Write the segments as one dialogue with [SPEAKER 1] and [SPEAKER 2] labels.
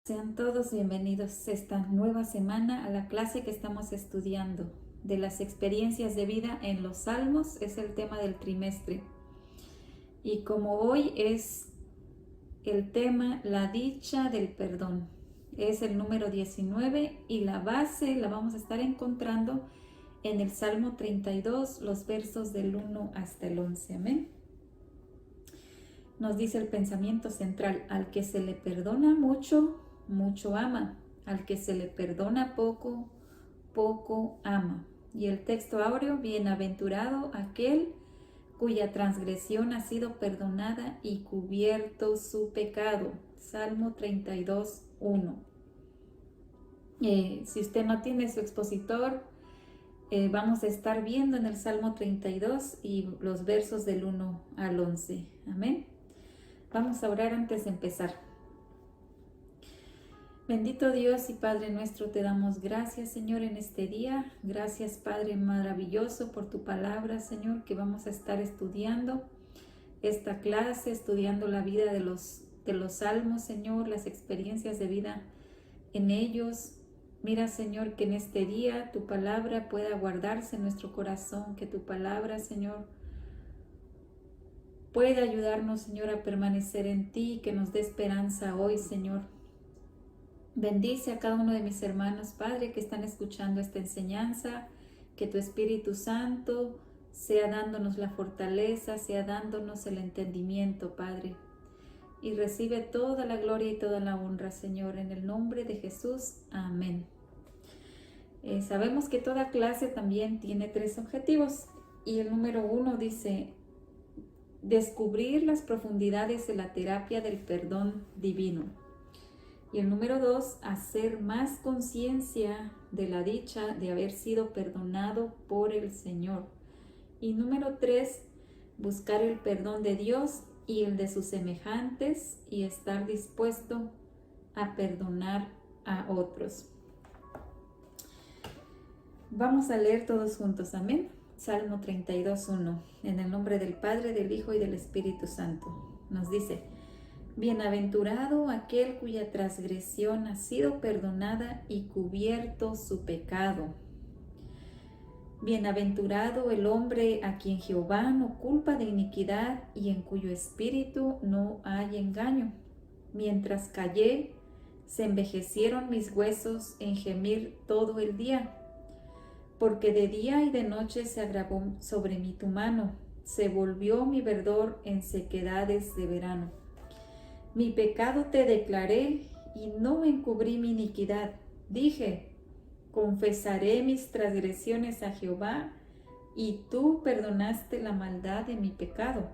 [SPEAKER 1] Sean todos bienvenidos esta nueva semana a la clase que estamos estudiando de las experiencias de vida en los Salmos. Es el tema del trimestre. Y como hoy es el tema la dicha del perdón, es el número 19 y la base la vamos a estar encontrando en el Salmo 32, los versos del 1 hasta el 11. Amén. Nos dice el pensamiento central: al que se le perdona mucho, mucho ama; al que se le perdona poco, poco ama. Y el texto áureo: bienaventurado aquel cuya transgresión ha sido perdonada y cubierto su pecado. Salmo 32, 1. Si usted no tiene su expositor, vamos a estar viendo en el Salmo 32 y los versos del 1 al 11. Amén. Vamos a orar antes de empezar. Bendito Dios y Padre nuestro, te damos gracias, Señor, en este día. Gracias, Padre maravilloso, por tu palabra, Señor, que vamos a estar estudiando esta clase, estudiando la vida de los salmos, Señor, las experiencias de vida en ellos. Mira, Señor, que en este día tu palabra pueda guardarse en nuestro corazón, que tu palabra, Señor, pueda ayudarnos, Señor, a permanecer en ti, que nos dé esperanza hoy, Señor. Bendice a cada uno de mis hermanos, Padre, que están escuchando esta enseñanza, que tu Espíritu Santo sea dándonos la fortaleza, sea dándonos el entendimiento, Padre. Y recibe toda la gloria y toda la honra, Señor, en el nombre de Jesús. Amén. Sabemos que toda clase también tiene 3 objetivos. Y el número 1 dice: descubrir las profundidades de la terapia del perdón divino. Y el número 2, hacer más conciencia de la dicha de haber sido perdonado por el Señor. Y número 3, buscar el perdón de Dios y el de sus semejantes y estar dispuesto a perdonar a otros. Vamos a leer todos juntos, amén. Salmo 32, 1. En el nombre del Padre, del Hijo y del Espíritu Santo. Nos dice: bienaventurado aquel cuya transgresión ha sido perdonada y cubierto su pecado. Bienaventurado el hombre a quien Jehová no culpa de iniquidad y en cuyo espíritu no hay engaño. Mientras callé, se envejecieron mis huesos en gemir todo el día. Porque de día y de noche se agravó sobre mí tu mano, se volvió mi verdor en sequedades de verano. Mi pecado te declaré y no encubrí mi iniquidad. Dije: confesaré mis transgresiones a Jehová, y tú perdonaste la maldad de mi pecado.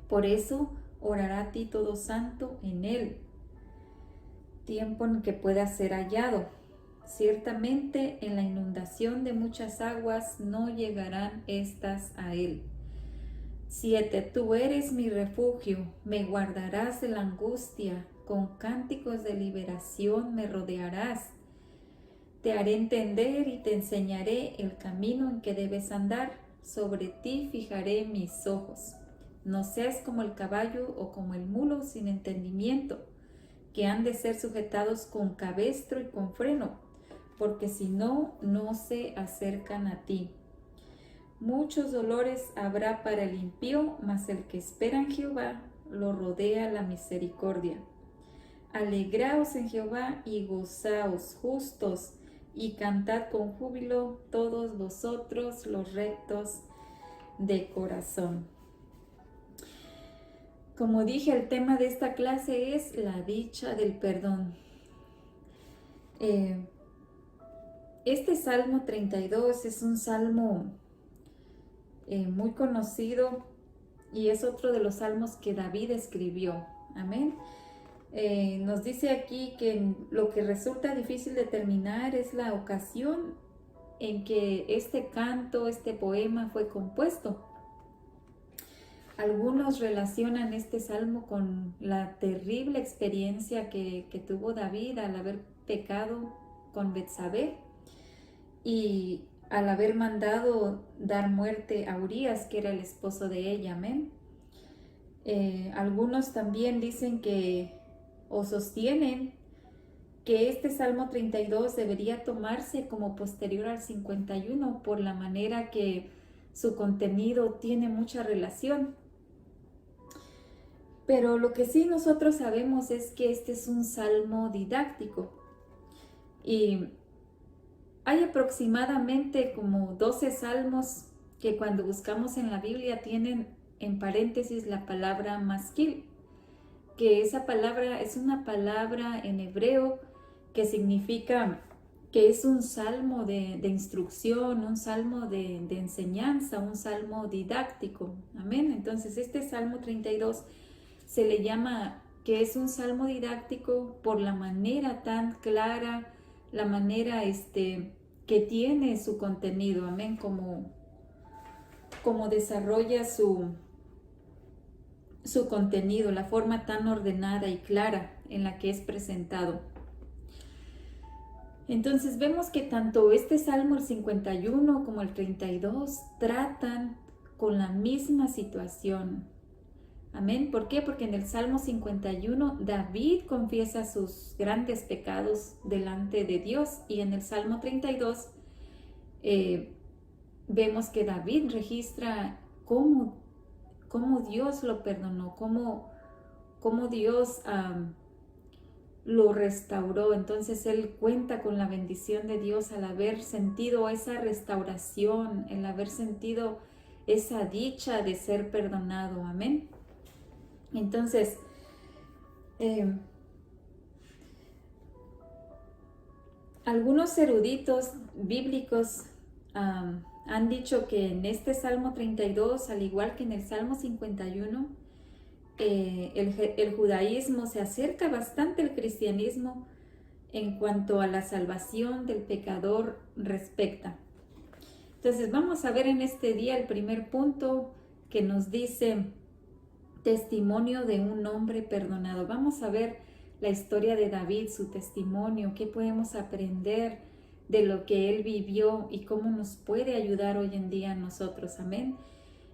[SPEAKER 1] Por eso orará a ti todo santo en él, tiempo en que pueda ser hallado. Ciertamente en la inundación de muchas aguas no llegarán estas a él. 7. Tú eres mi refugio, me guardarás de la angustia, con cánticos de liberación me rodearás. Te haré entender y te enseñaré el camino en que debes andar, sobre ti fijaré mis ojos. No seas como el caballo o como el mulo sin entendimiento, que han de ser sujetados con cabestro y con freno, porque si no, no se acercan a ti. Muchos dolores habrá para el impío, mas el que espera en Jehová lo rodea la misericordia. Alegraos en Jehová y gozaos, justos, y cantad con júbilo todos vosotros los rectos de corazón. Como dije, el tema de esta clase es la dicha del perdón. Este Salmo 32 es un salmo muy conocido y es otro de los salmos que David escribió. Amén. Nos dice aquí que lo que resulta difícil determinar es la ocasión en que este canto, este poema fue compuesto. Algunos relacionan este salmo con la terrible experiencia que tuvo David al haber pecado con Betsabé y al haber mandado dar muerte a Urías, que era el esposo de ella. Amén. Algunos también dicen que, o sostienen, que este Salmo 32 debería tomarse como posterior al 51 por la manera que su contenido tiene mucha relación. Pero lo que sí nosotros sabemos es que este es un salmo didáctico y hay aproximadamente como 12 salmos que cuando buscamos en la Biblia tienen en paréntesis la palabra masquil, que esa palabra es una palabra en hebreo que significa que es un salmo de instrucción, un salmo de enseñanza, un salmo didáctico. Amén. Entonces este Salmo 32 se le llama que es un salmo didáctico por la manera tan clara, la manera que tiene su contenido. Amén. Como desarrolla su contenido, la forma tan ordenada y clara en la que es presentado. Entonces vemos que tanto este Salmo, el 51, como el 32, tratan con la misma situación. Amén. ¿Por qué? Porque en el Salmo 51 David confiesa sus grandes pecados delante de Dios y en el Salmo 32 vemos que David registra cómo Dios lo perdonó, cómo Dios lo restauró. Entonces él cuenta con la bendición de Dios al haber sentido esa restauración, el haber sentido esa dicha de ser perdonado. Amén. Entonces, algunos eruditos bíblicos han dicho que en este Salmo 32, al igual que en el Salmo 51, el judaísmo se acerca bastante al cristianismo en cuanto a la salvación del pecador respecta. Entonces vamos a ver en este día el primer punto que nos dice testimonio de un hombre perdonado. Vamos a ver la historia de David, su testimonio, qué podemos aprender de lo que él vivió y cómo nos puede ayudar hoy en día a nosotros. Amén.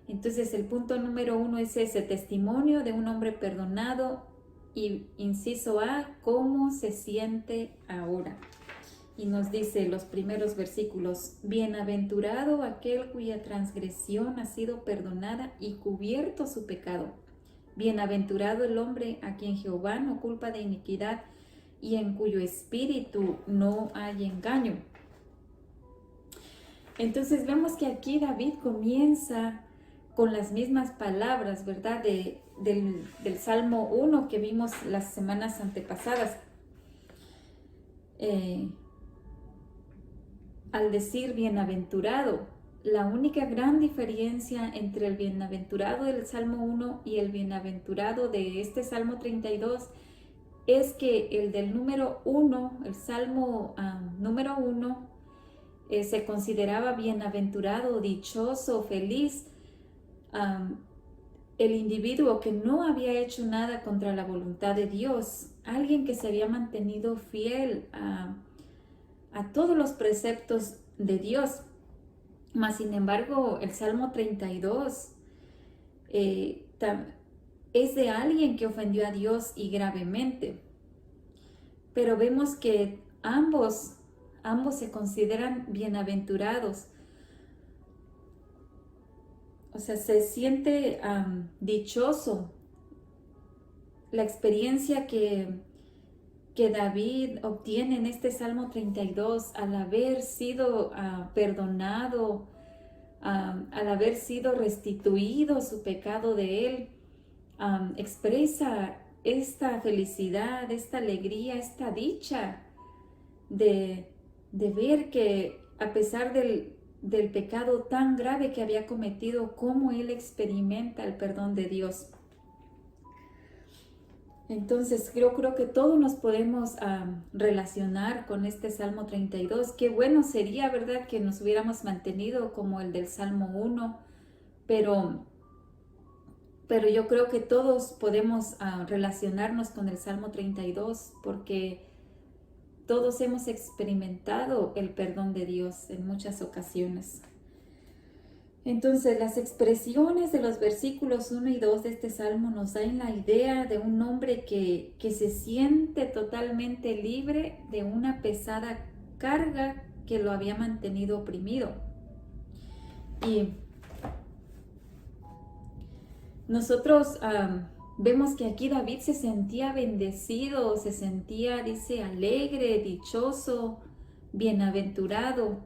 [SPEAKER 1] Entonces el punto número 1 es ese, testimonio de un hombre perdonado y inciso A, cómo se siente ahora. Y nos dice los primeros versículos, bienaventurado aquel cuya transgresión ha sido perdonada y cubierto su pecado. Bienaventurado el hombre a quien Jehová no culpa de iniquidad y en cuyo espíritu no hay engaño. Entonces vemos que aquí David comienza con las mismas palabras, ¿verdad? Del Salmo 1 que vimos las semanas antepasadas. Al decir bienaventurado, la única gran diferencia entre el bienaventurado del Salmo 1 y el bienaventurado de este Salmo 32 es que el del número 1, el Salmo número 1, se consideraba bienaventurado, dichoso, feliz, el individuo que no había hecho nada contra la voluntad de Dios, alguien que se había mantenido fiel a todos los preceptos de Dios. Mas, sin embargo, el Salmo 32 es de alguien que ofendió a Dios y gravemente. Pero vemos que ambos se consideran bienaventurados. O sea, se siente dichoso. La experiencia que David obtiene en este Salmo 32 al haber sido perdonado, al haber sido restituido su pecado de él, expresa esta felicidad, esta alegría, esta dicha de ver que a pesar del pecado tan grave que había cometido, cómo él experimenta el perdón de Dios. Entonces yo creo que todos nos podemos relacionar con este Salmo 32. Qué bueno sería, ¿verdad?, que nos hubiéramos mantenido como el del Salmo 1, pero yo creo que todos podemos relacionarnos con el Salmo 32 porque todos hemos experimentado el perdón de Dios en muchas ocasiones. Entonces, las expresiones de los versículos 1 y 2 de este salmo nos dan la idea de un hombre que se siente totalmente libre de una pesada carga que lo había mantenido oprimido. Y nosotros vemos que aquí David se sentía bendecido, se sentía, dice, alegre, dichoso, bienaventurado,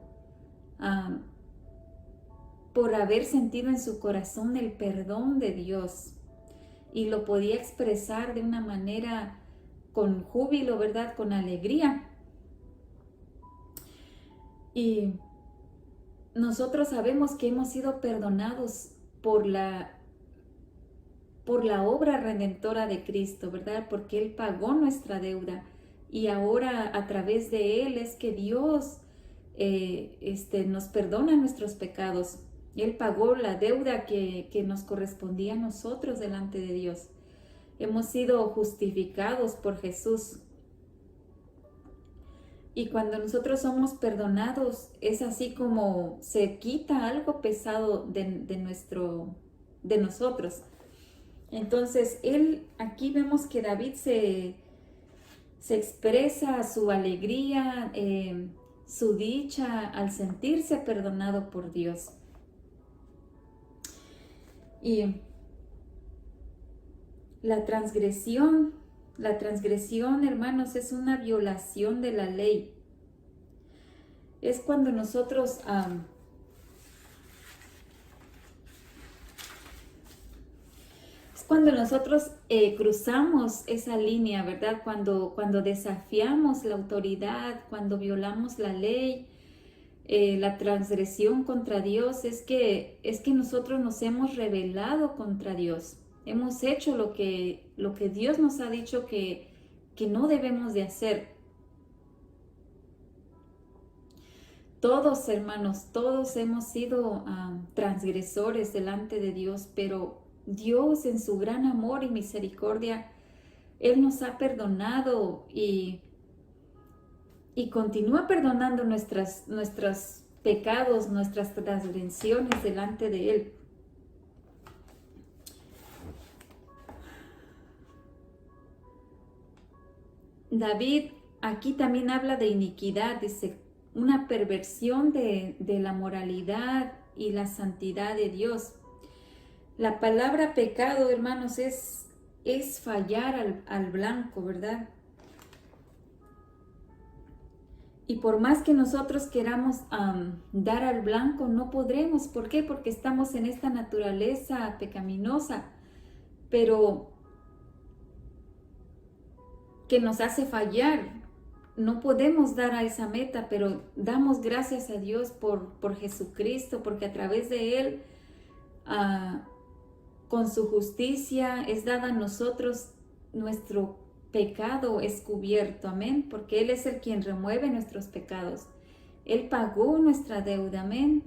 [SPEAKER 1] por haber sentido en su corazón el perdón de Dios. Y lo podía expresar de una manera con júbilo, ¿verdad? Con alegría. Y nosotros sabemos que hemos sido perdonados por la obra redentora de Cristo, ¿verdad? Porque Él pagó nuestra deuda y ahora a través de Él es que Dios nos perdona nuestros pecados. Él pagó la deuda que nos correspondía a nosotros delante de Dios. Hemos sido justificados por Jesús. Y cuando nosotros somos perdonados, es así como se quita algo pesado de nosotros. Entonces, aquí vemos que David se expresa su alegría, su dicha al sentirse perdonado por Dios. Y la transgresión, hermanos, es una violación de la ley. Es cuando nosotros cruzamos esa línea, ¿verdad? Cuando desafiamos la autoridad, cuando violamos la ley, la transgresión contra Dios, es que nosotros nos hemos rebelado contra Dios. Hemos hecho lo que Dios nos ha dicho que no debemos de hacer. Todos, hermanos, todos hemos sido transgresores delante de Dios, pero Dios en su gran amor y misericordia, Él nos ha perdonado y continúa perdonando nuestros pecados, nuestras transgresiones delante de Él. David aquí también habla de iniquidad, dice, una perversión de la moralidad y la santidad de Dios. La palabra pecado, hermanos, es fallar al blanco, ¿verdad? Y por más que nosotros queramos dar al blanco, no podremos. ¿Por qué? Porque estamos en esta naturaleza pecaminosa, pero que nos hace fallar. No podemos dar a esa meta, pero damos gracias a Dios por Jesucristo, porque a través de Él, con su justicia, es dada a nosotros nuestro pecado es cubierto, amén, porque Él es el quien remueve nuestros pecados. Él pagó nuestra deuda, amén.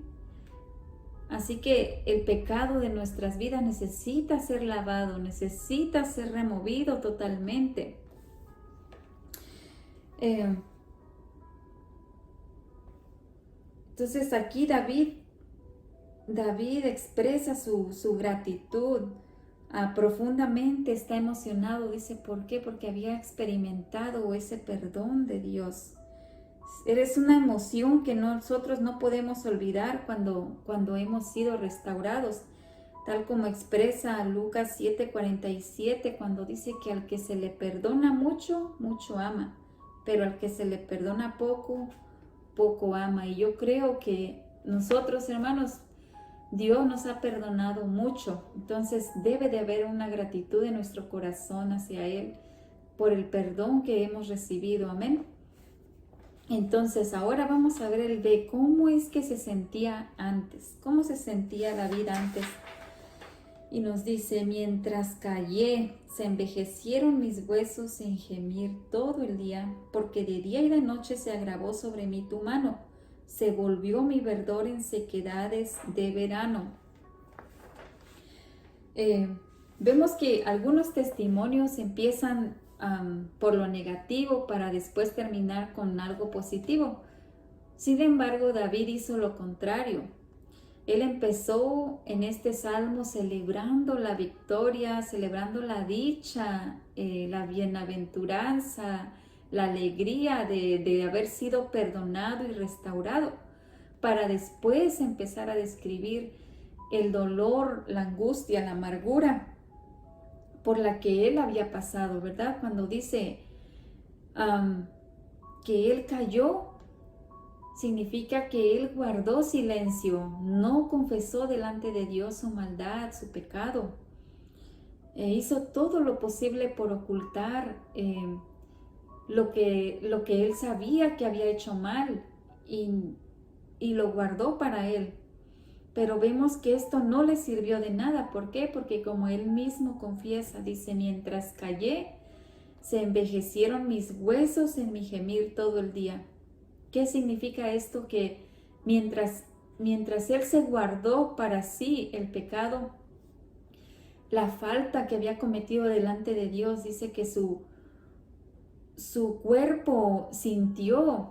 [SPEAKER 1] Así que el pecado de nuestras vidas necesita ser lavado, necesita ser removido totalmente. Entonces aquí David expresa su gratitud. Profundamente está emocionado, dice, ¿por qué? Porque había experimentado ese perdón de Dios. Es una emoción que nosotros no podemos olvidar cuando hemos sido restaurados, tal como expresa Lucas 7:47, cuando dice que al que se le perdona mucho, mucho ama, pero al que se le perdona poco, poco ama. Y yo creo que nosotros, hermanos, Dios nos ha perdonado mucho, entonces debe de haber una gratitud en nuestro corazón hacia Él por el perdón que hemos recibido, amén. Entonces ahora vamos a ver el B, cómo es que se sentía antes, cómo se sentía David antes. Y nos dice, mientras callé, se envejecieron mis huesos en gemir todo el día, porque de día y de noche se agravó sobre mí tu mano. Se volvió mi verdor en sequedades de verano. Vemos que algunos testimonios empiezan por lo negativo para después terminar con algo positivo. Sin embargo, David hizo lo contrario. Él empezó en este salmo celebrando la victoria, celebrando la dicha, la bienaventuranza, la alegría de haber sido perdonado y restaurado, para después empezar a describir el dolor, la angustia, la amargura por la que él había pasado, ¿verdad? Cuando dice que él cayó, significa que él guardó silencio, no confesó delante de Dios su maldad, su pecado. Hizo todo lo posible por ocultar lo que él sabía que había hecho mal y lo guardó para él. Pero vemos que esto no le sirvió de nada. ¿Por qué? Porque como él mismo confiesa, dice, mientras callé, se envejecieron mis huesos en mi gemir todo el día. ¿Qué significa esto? Que mientras él se guardó para sí el pecado, la falta que había cometido delante de Dios, dice que su cuerpo sintió,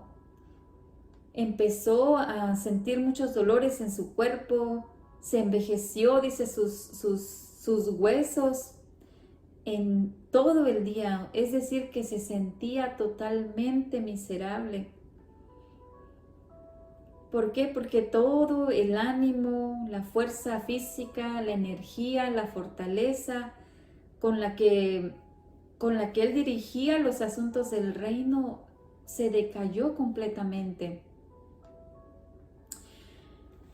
[SPEAKER 1] empezó a sentir muchos dolores en su cuerpo, se envejeció, dice, sus huesos en todo el día, es decir, que se sentía totalmente miserable. ¿Por qué? Porque todo el ánimo, la fuerza física, la energía, la fortaleza con la que él dirigía los asuntos del reino se decayó completamente.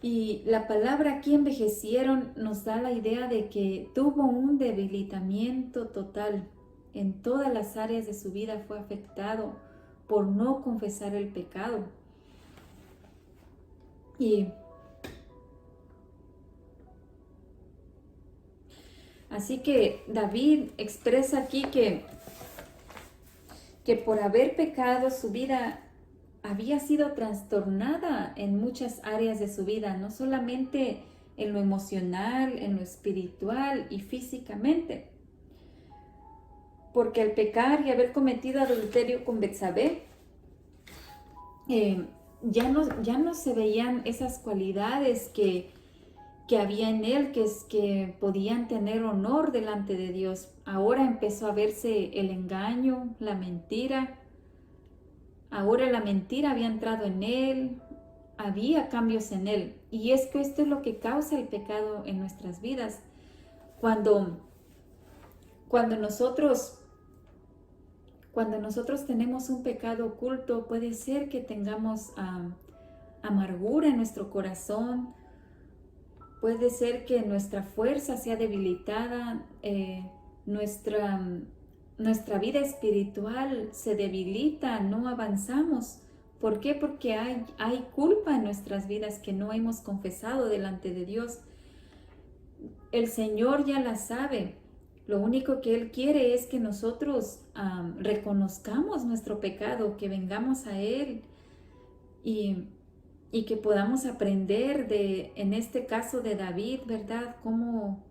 [SPEAKER 1] Y la palabra aquí envejecieron nos da la idea de que tuvo un debilitamiento total. En todas las áreas de su vida fue afectado por no confesar el pecado. Y así que David expresa aquí que por haber pecado su vida había sido trastornada en muchas áreas de su vida, no solamente en lo emocional, en lo espiritual y físicamente. Porque al pecar y haber cometido adulterio con Betsabé, ya no se veían esas cualidades que había en él, que podían tener honor delante de Dios. Ahora empezó a verse el engaño, la mentira. Ahora la mentira había entrado en él, había cambios en él. Y es que esto es lo que causa el pecado en nuestras vidas. Cuando nosotros tenemos un pecado oculto, puede ser que tengamos amargura en nuestro corazón, puede ser que nuestra fuerza sea debilitada, nuestra vida espiritual se debilita, no avanzamos. ¿Por qué? Porque hay culpa en nuestras vidas que no hemos confesado delante de Dios. El Señor ya la sabe. Lo único que Él quiere es que nosotros reconozcamos nuestro pecado, que vengamos a Él y que podamos aprender en este caso de David, ¿verdad? Cómo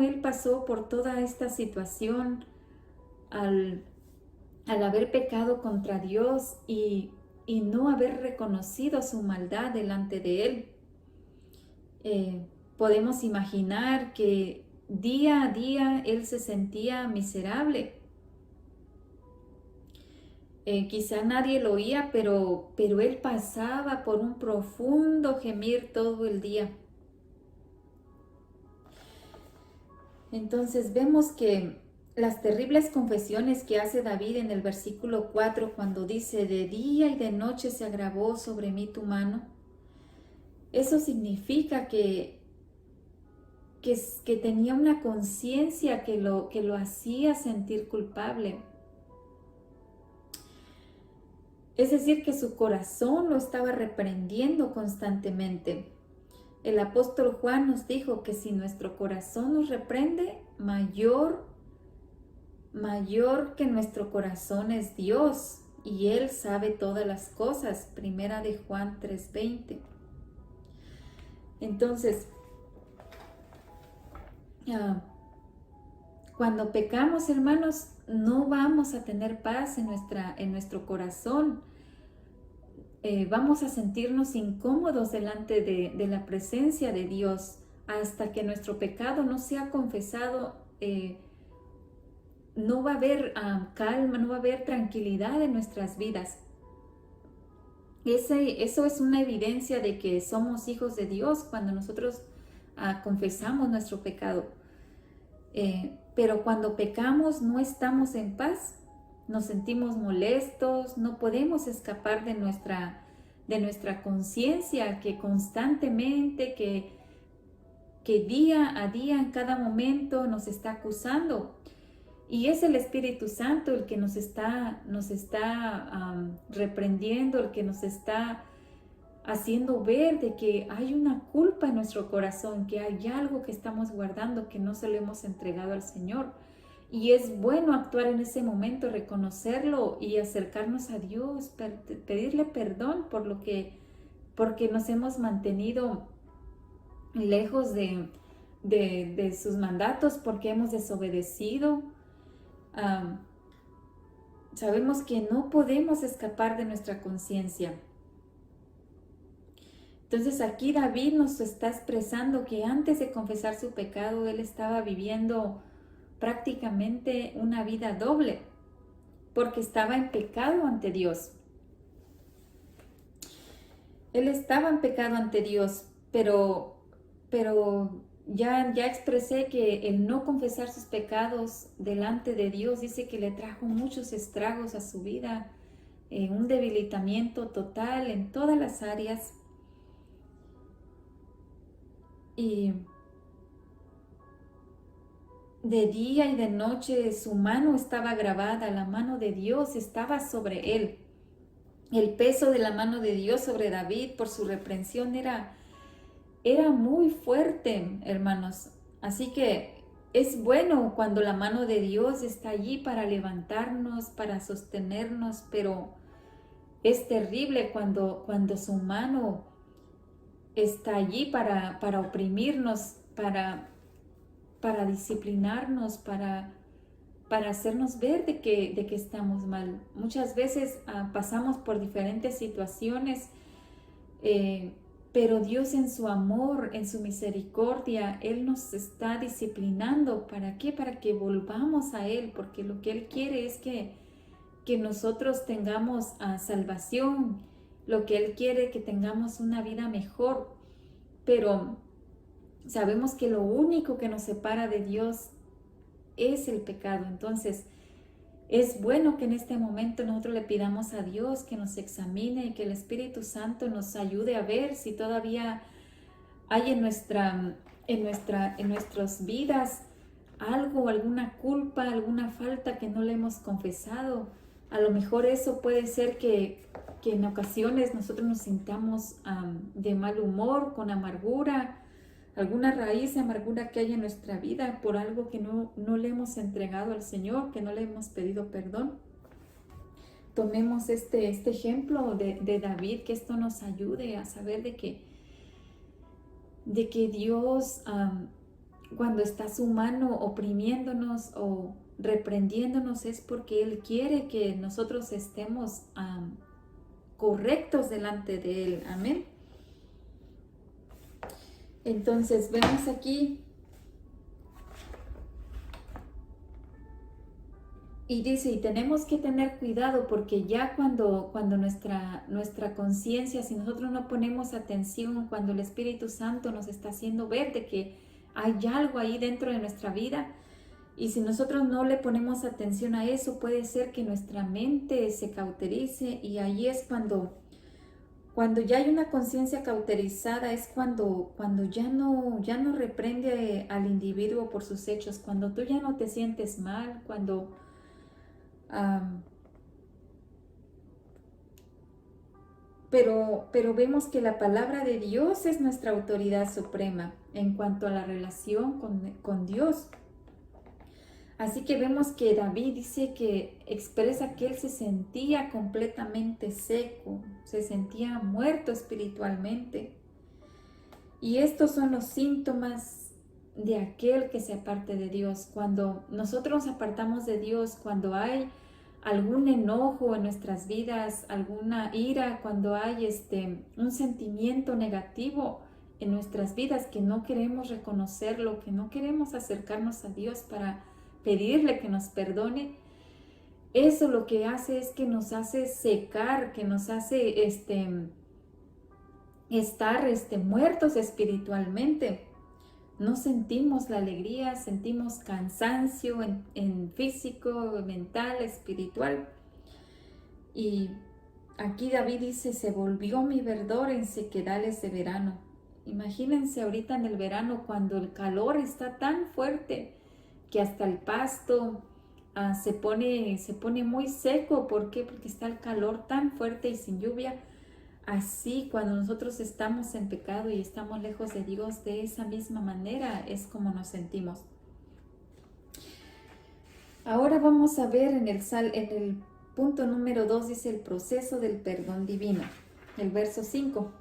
[SPEAKER 1] él pasó por toda esta situación al haber pecado contra Dios y no haber reconocido su maldad delante de Él. Podemos imaginar que día a día él se sentía miserable. Quizá nadie lo oía, pero él pasaba por un profundo gemir todo el día. Entonces vemos que las terribles confesiones que hace David en el versículo 4, cuando dice, de día y de noche se agravó sobre mí tu mano, eso significa que tenía una conciencia que lo hacía sentir culpable. Es decir, que su corazón lo estaba reprendiendo constantemente. El apóstol Juan nos dijo que si nuestro corazón nos reprende, mayor que nuestro corazón es Dios, y Él sabe todas las cosas. Primera de Juan 3:20. Entonces, cuando pecamos, hermanos, no vamos a tener paz en nuestro corazón. vamos a sentirnos incómodos delante de la presencia de Dios hasta que nuestro pecado no sea confesado. No va a haber calma, no va a haber tranquilidad en nuestras vidas. Eso es una evidencia de que somos hijos de Dios cuando nosotros confesamos nuestro pecado. Pero cuando pecamos no estamos en paz, nos sentimos molestos, no podemos escapar de nuestra conciencia que constantemente, que día a día, en cada momento nos está acusando. Y es el Espíritu Santo el que nos está reprendiendo, el que nos está haciendo ver de que hay una culpa en nuestro corazón, que hay algo que estamos guardando que no se lo hemos entregado al Señor. Y es bueno actuar en ese momento, reconocerlo y acercarnos a Dios, pedirle perdón porque nos hemos mantenido lejos de sus mandatos, porque hemos desobedecido. Sabemos que no podemos escapar de nuestra conciencia. Entonces aquí David nos está expresando que antes de confesar su pecado, él estaba viviendo prácticamente una vida doble, porque estaba en pecado ante Dios. Él estaba en pecado ante Dios, pero ya expresé que el no confesar sus pecados delante de Dios dice que le trajo muchos estragos a su vida, un debilitamiento total en todas las áreas. Y de día y de noche su mano estaba grabada, la mano de Dios estaba sobre él. El peso de la mano de Dios sobre David por su reprensión era muy fuerte, hermanos. Así que es bueno cuando la mano de Dios está allí para levantarnos, para sostenernos, pero es terrible cuando su mano está allí para oprimirnos, para disciplinarnos, para hacernos ver de que estamos mal. Muchas veces pasamos por diferentes situaciones, pero Dios en su amor, en su misericordia, Él nos está disciplinando. ¿Para qué? Para que volvamos a Él, porque lo que Él quiere es que nosotros tengamos salvación, lo que Él quiere que tengamos una vida mejor, pero sabemos que lo único que nos separa de Dios es el pecado. Entonces es bueno que en este momento nosotros le pidamos a Dios que nos examine y que el Espíritu Santo nos ayude a ver si todavía hay en nuestras vidas algo, alguna culpa, alguna falta que no le hemos confesado. A lo mejor eso puede ser que en ocasiones nosotros nos sintamos de mal humor, con amargura, alguna raíz de amargura que hay en nuestra vida por algo que no le hemos entregado al Señor, que no le hemos pedido perdón. Tomemos este ejemplo de David, que esto nos ayude a saber de que Dios, cuando está su mano oprimiéndonos o reprendiéndonos, es porque Él quiere que nosotros estemos correctos delante de Él. Amén. Entonces vemos aquí y dice, y tenemos que tener cuidado porque ya cuando nuestra conciencia, si nosotros no ponemos atención, cuando el Espíritu Santo nos está haciendo ver de que hay algo ahí dentro de nuestra vida, y si nosotros no le ponemos atención a eso, puede ser que nuestra mente se cauterice, y ahí es cuando ya hay una conciencia cauterizada, es cuando ya no reprende al individuo por sus hechos, cuando tú ya no te sientes mal, cuando pero vemos que la palabra de Dios es nuestra autoridad suprema en cuanto a la relación con Dios. Así que vemos que David dice que expresa que él se sentía completamente seco, se sentía muerto espiritualmente. Y estos son los síntomas de aquel que se aparte de Dios. Cuando nosotros nos apartamos de Dios, cuando hay algún enojo en nuestras vidas, alguna ira, cuando hay un sentimiento negativo en nuestras vidas que no queremos reconocerlo, que no queremos acercarnos a Dios para pedirle que nos perdone, eso lo que hace es que nos hace secar, que nos hace estar muertos espiritualmente. No sentimos la alegría, sentimos cansancio en físico, mental, espiritual. Y aquí David dice, se volvió mi verdor en sequedales de verano. Imagínense ahorita en el verano cuando el calor está tan fuerte que hasta el pasto se pone muy seco. ¿Por qué? Porque está el calor tan fuerte y sin lluvia. Así, cuando nosotros estamos en pecado y estamos lejos de Dios, de esa misma manera es como nos sentimos. Ahora vamos a ver en el punto número 2, dice el proceso del perdón divino. El verso 5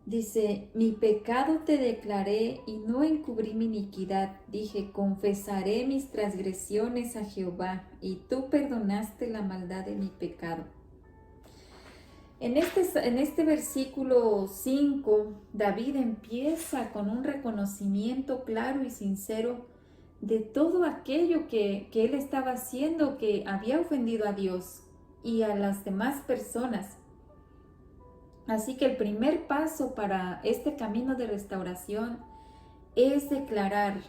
[SPEAKER 1] dice, mi pecado te declaré y no encubrí mi iniquidad. Dije, confesaré mis transgresiones a Jehová, y tú perdonaste la maldad de mi pecado. En este versículo 5, David empieza con un reconocimiento claro y sincero de todo aquello que él estaba haciendo, que había ofendido a Dios y a las demás personas. Así que el primer paso para este camino de restauración es declarar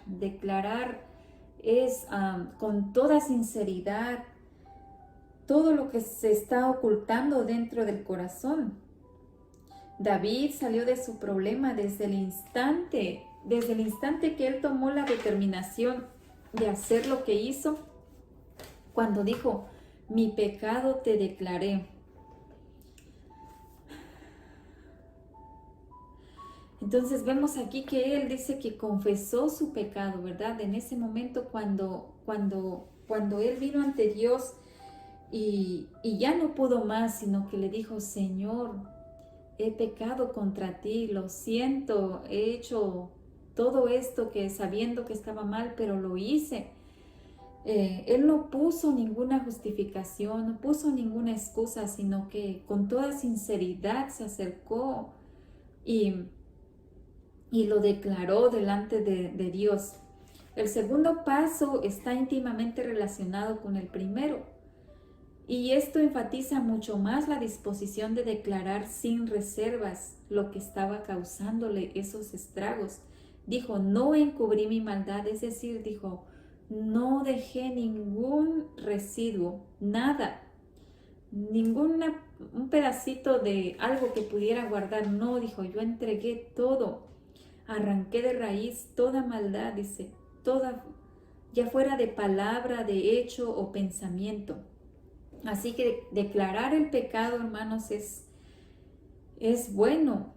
[SPEAKER 1] es con toda sinceridad todo lo que se está ocultando dentro del corazón. David salió de su problema desde el instante que él tomó la determinación de hacer lo que hizo, cuando dijo, mi pecado te declaré. Entonces vemos aquí que él dice que confesó su pecado, ¿verdad? En ese momento cuando él vino ante Dios, y ya no pudo más, sino que le dijo, Señor, he pecado contra ti, lo siento, he hecho todo esto que sabiendo que estaba mal, pero lo hice. Él no puso ninguna justificación, no puso ninguna excusa, sino que con toda sinceridad se acercó y lo declaró delante de Dios. El segundo paso está íntimamente relacionado con el primero. Y esto enfatiza mucho más la disposición de declarar sin reservas lo que estaba causándole esos estragos. Dijo, no encubrí mi maldad, es decir, dijo, no dejé ningún residuo, nada, un pedacito de algo que pudiera guardar. No, dijo, yo entregué todo, arranqué de raíz toda maldad, dice, toda, ya fuera de palabra, de hecho o pensamiento. Así que declarar el pecado, hermanos, es bueno.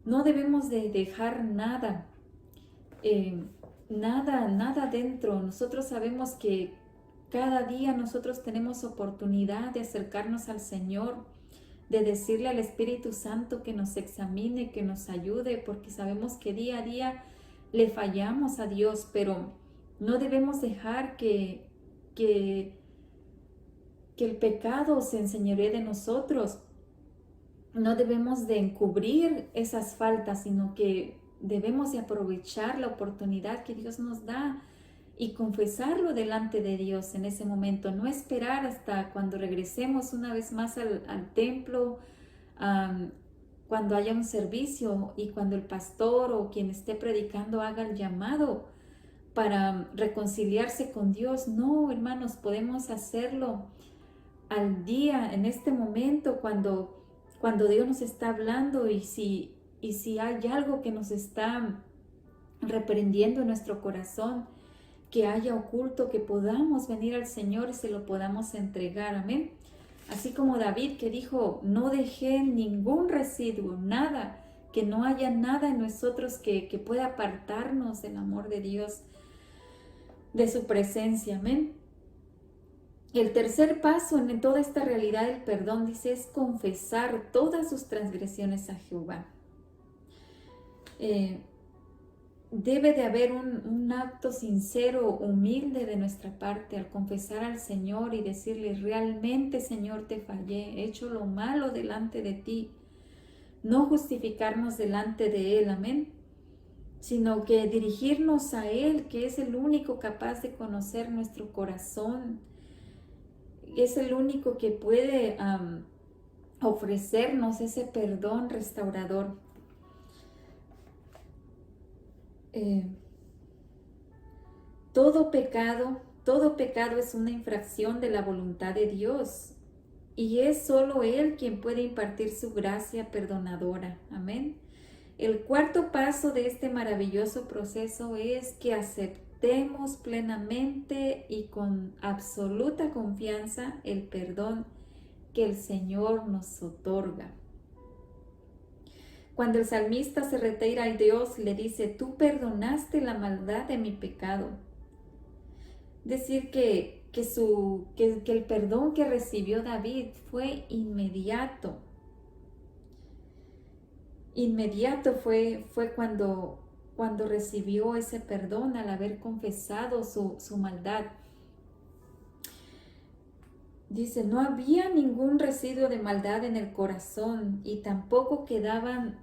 [SPEAKER 1] No debemos de dejar nada, nada dentro. Nosotros sabemos que cada día nosotros tenemos oportunidad de acercarnos al Señor, de decirle al Espíritu Santo que nos examine, que nos ayude, porque sabemos que día a día le fallamos a Dios, pero no debemos dejar que el pecado se enseñoree de nosotros. No debemos de encubrir esas faltas, sino que debemos de aprovechar la oportunidad que Dios nos da y confesarlo delante de Dios en ese momento. No esperar hasta cuando regresemos una vez más al templo, cuando haya un servicio y cuando el pastor o quien esté predicando haga el llamado para reconciliarse con Dios. No, hermanos, podemos hacerlo al día, en este momento, cuando Dios nos está hablando, y si hay algo que nos está reprendiendo en nuestro corazón, que haya oculto, que podamos venir al Señor y se lo podamos entregar. Amén. Así como David, que dijo, no dejé ningún residuo, nada, que no haya nada en nosotros que pueda apartarnos del amor de Dios, de su presencia. Amén. El tercer paso en toda esta realidad del perdón, dice, es confesar todas sus transgresiones a Jehová. debe de haber un acto sincero, humilde de nuestra parte al confesar al Señor y decirle, realmente Señor te fallé, he hecho lo malo delante de ti. No justificarnos delante de Él, amén, sino que dirigirnos a Él, que es el único capaz de conocer nuestro corazón, es el único que puede ofrecernos ese perdón restaurador. Todo pecado es una infracción de la voluntad de Dios y es solo Él quien puede impartir su gracia perdonadora. Amén. El cuarto paso de este maravilloso proceso es que aceptemos plenamente y con absoluta confianza el perdón que el Señor nos otorga. Cuando el salmista se retira a Dios, le dice, tú perdonaste la maldad de mi pecado. Decir que el perdón que recibió David fue inmediato. Inmediato fue cuando recibió ese perdón al haber confesado su maldad. Dice, no había ningún residuo de maldad en el corazón y tampoco quedaban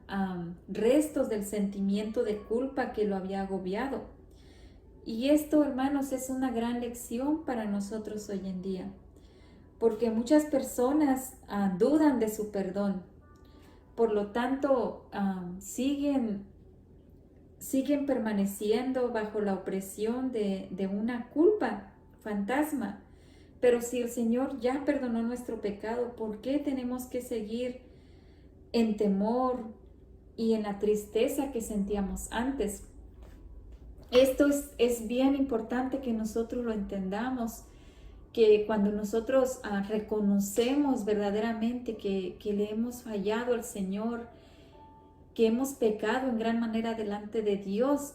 [SPEAKER 1] restos del sentimiento de culpa que lo había agobiado. Y esto, hermanos, es una gran lección para nosotros hoy en día, porque muchas personas dudan de su perdón. Por lo tanto, siguen permaneciendo bajo la opresión de una culpa fantasma. Pero si el Señor ya perdonó nuestro pecado, ¿por qué tenemos que seguir en temor y en la tristeza que sentíamos antes? Esto es bien importante que nosotros lo entendamos, que cuando nosotros reconocemos verdaderamente que le hemos fallado al Señor, que hemos pecado en gran manera delante de Dios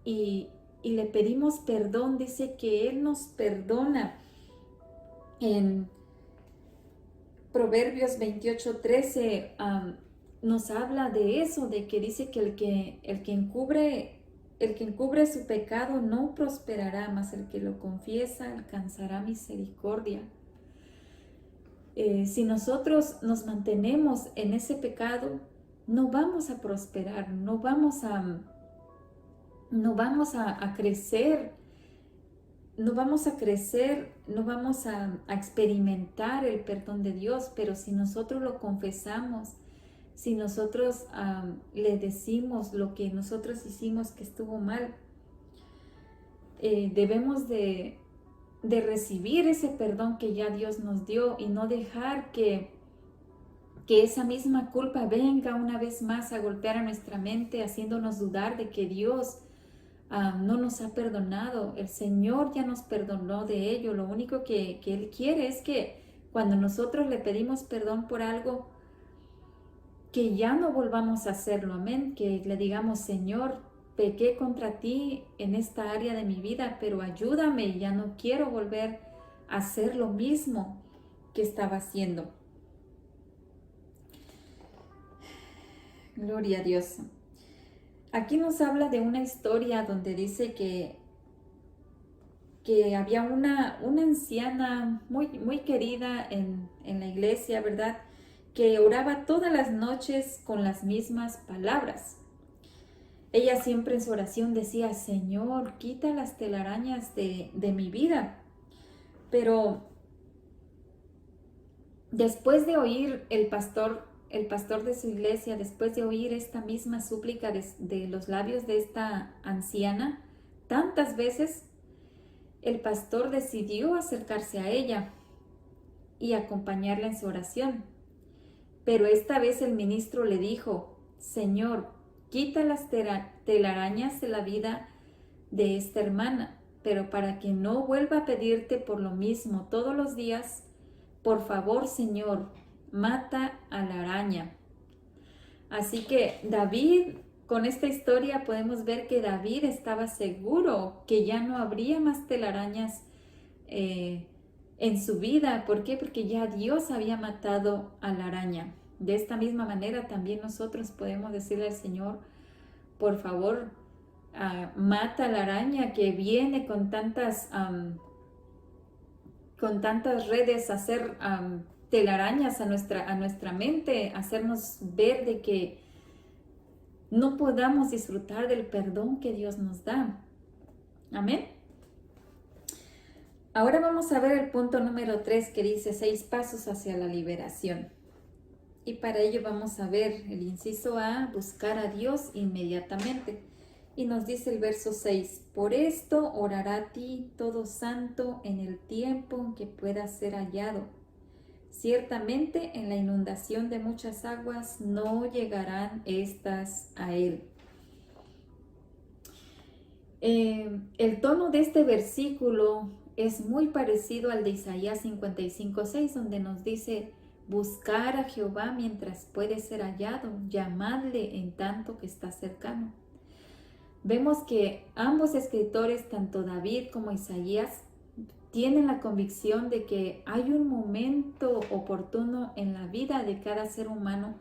[SPEAKER 1] y le pedimos perdón, dice que Él nos perdona. En Proverbios 28:13 nos habla de eso, de que dice que el que encubre su pecado no prosperará, mas el que lo confiesa alcanzará misericordia. Si nosotros nos mantenemos en ese pecado, no vamos a prosperar, no vamos a crecer, no vamos a experimentar el perdón de Dios. Pero si nosotros lo confesamos, si nosotros le decimos lo que nosotros hicimos que estuvo mal, debemos de recibir ese perdón que ya Dios nos dio y no dejar que esa misma culpa venga una vez más a golpear a nuestra mente, haciéndonos dudar de que Dios no nos ha perdonado. El Señor ya nos perdonó de ello. Lo único que Él quiere es que cuando nosotros le pedimos perdón por algo, que ya no volvamos a hacerlo, amén, que le digamos, Señor, pequé contra ti en esta área de mi vida, pero ayúdame, ya no quiero volver a hacer lo mismo que estaba haciendo. Gloria a Dios. Aquí nos habla de una historia donde dice que había una anciana muy querida en la iglesia, ¿verdad?, que oraba todas las noches con las mismas palabras. Ella siempre en su oración decía, Señor, quita las telarañas de mi vida. Pero después de oír el pastor de su iglesia, después de oír esta misma súplica de los labios de esta anciana, tantas veces, el pastor decidió acercarse a ella y acompañarla en su oración. Pero esta vez el ministro le dijo, Señor, quita las telarañas de la vida de esta hermana, pero para que no vuelva a pedirte por lo mismo todos los días, por favor, Señor, mata a la araña. Así que David, con esta historia podemos ver que David estaba seguro que ya no habría más telarañas en su vida. ¿Por qué? Porque ya Dios había matado a la araña. De esta misma manera también nosotros podemos decirle al Señor, por favor, mata a la araña que viene con tantas redes a hacer telarañas a nuestra mente, hacernos ver de que no podamos disfrutar del perdón que Dios nos da. Amén. Ahora vamos a ver el punto número 3 que dice 6 pasos hacia la liberación. Y para ello vamos a ver el inciso A, buscar a Dios inmediatamente. Y nos dice el verso 6, por esto orará a ti todo santo en el tiempo en que pueda ser hallado. Ciertamente en la inundación de muchas aguas no llegarán estas a él. El tono de este versículo es muy parecido al de Isaías 55:6, donde nos dice, buscar a Jehová mientras puede ser hallado, llamadle en tanto que está cercano. Vemos que ambos escritores, tanto David como Isaías, tienen la convicción de que hay un momento oportuno en la vida de cada ser humano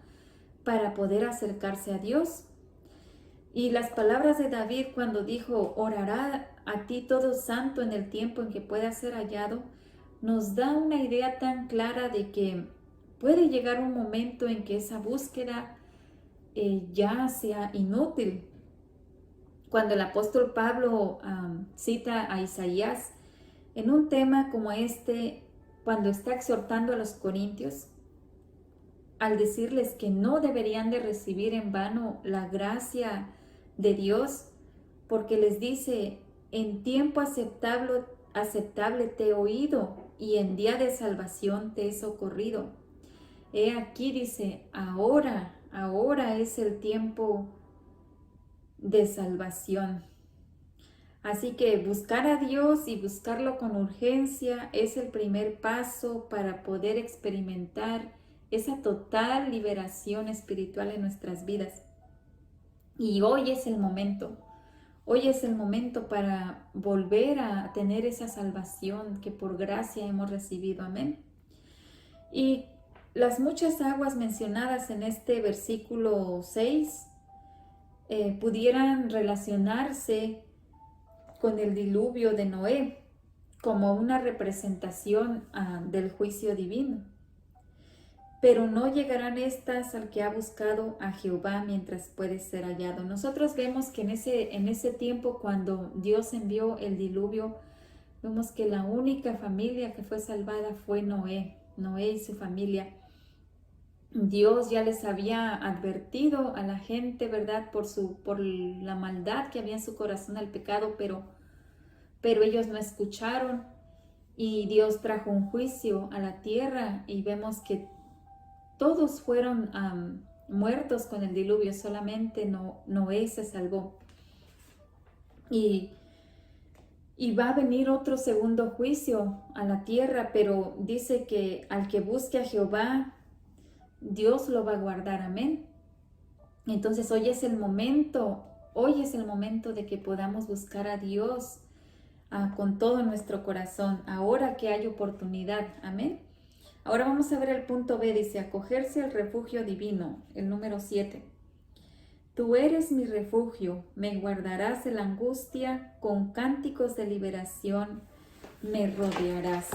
[SPEAKER 1] para poder acercarse a Dios. Y las palabras de David cuando dijo, orará a ti todo santo en el tiempo en que pueda ser hallado, nos da una idea tan clara de que puede llegar un momento en que esa búsqueda ya sea inútil. Cuando el apóstol Pablo cita a Isaías en un tema como este, cuando está exhortando a los corintios, al decirles que no deberían de recibir en vano la gracia de Dios, porque les dice, en tiempo aceptable te he oído y en día de salvación te he socorrido. He aquí, dice, ahora es el tiempo de salvación. Así que buscar a Dios y buscarlo con urgencia es el primer paso para poder experimentar esa total liberación espiritual en nuestras vidas. Y hoy es el momento para volver a tener esa salvación que por gracia hemos recibido. Amén. Y las muchas aguas mencionadas en este versículo 6 pudieran relacionarse con el diluvio de Noé como una representación del juicio divino. Pero no llegarán estas al que ha buscado a Jehová mientras puede ser hallado. Nosotros vemos que en ese tiempo cuando Dios envió el diluvio, vemos que la única familia que fue salvada fue Noé y su familia. Dios ya les había advertido a la gente, ¿verdad? Por la maldad que había en su corazón, el pecado, pero ellos no escucharon y Dios trajo un juicio a la tierra y vemos que todos fueron muertos con el diluvio, solamente Noé se salvó. Y va a venir otro segundo juicio a la tierra, pero dice que al que busque a Jehová, Dios lo va a guardar. Amén. Entonces hoy es el momento de que podamos buscar a Dios con todo nuestro corazón, ahora que hay oportunidad. Amén. Ahora vamos a ver el punto B, dice, acogerse al refugio divino, el número 7. Tú eres mi refugio, me guardarás de la angustia, con cánticos de liberación me rodearás.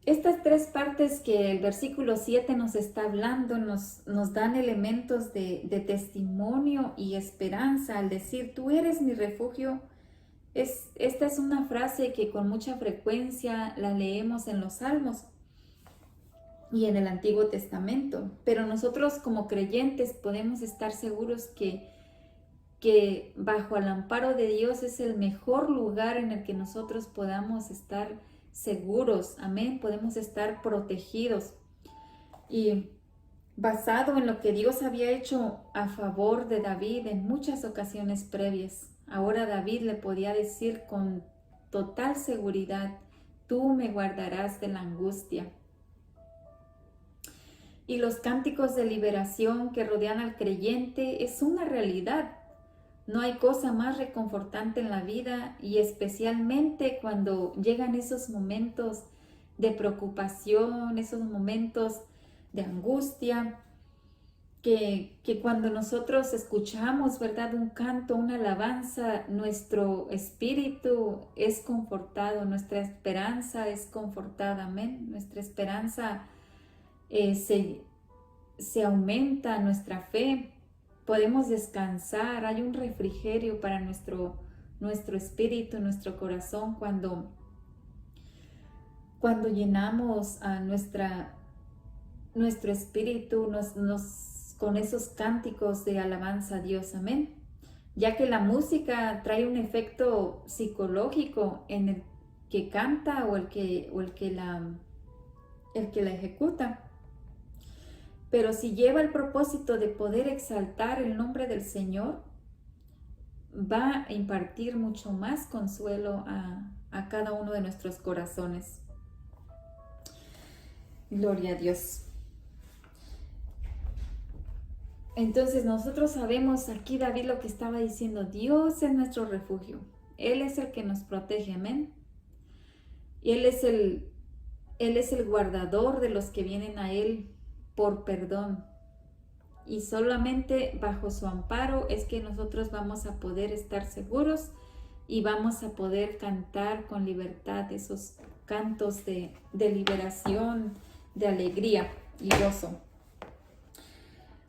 [SPEAKER 1] Estas tres partes que el versículo 7 nos está hablando nos dan elementos de testimonio y esperanza al decir, tú eres mi refugio. Esta es una frase que con mucha frecuencia la leemos en los Salmos y en el Antiguo Testamento, pero nosotros como creyentes podemos estar seguros que bajo el amparo de Dios es el mejor lugar en el que nosotros podamos estar seguros. Amén. Podemos estar protegidos. Y basado en lo que Dios había hecho a favor de David en muchas ocasiones previas, ahora David le podía decir con total seguridad, tú me guardarás de la angustia. Y los cánticos de liberación que rodean al creyente es una realidad. No hay cosa más reconfortante en la vida, y especialmente cuando llegan esos momentos de preocupación, esos momentos de angustia, que cuando nosotros escuchamos, ¿verdad?, un canto, una alabanza, nuestro espíritu es confortado, nuestra esperanza es confortada, amén. Nuestra esperanza se aumenta, nuestra fe, podemos descansar, hay un refrigerio para nuestro espíritu, nuestro corazón cuando llenamos a nuestro espíritu con esos cánticos de alabanza a Dios, amén. Ya que la música trae un efecto psicológico en el que canta o el que la ejecuta. Pero si lleva el propósito de poder exaltar el nombre del Señor, va a impartir mucho más consuelo a cada uno de nuestros corazones. Gloria a Dios. Entonces nosotros sabemos aquí David lo que estaba diciendo: Dios es nuestro refugio, Él es el que nos protege, amén. Y Él es el guardador de los que vienen a Él por perdón. Y solamente bajo su amparo es que nosotros vamos a poder estar seguros y vamos a poder cantar con libertad esos cantos de liberación, de alegría y gozo.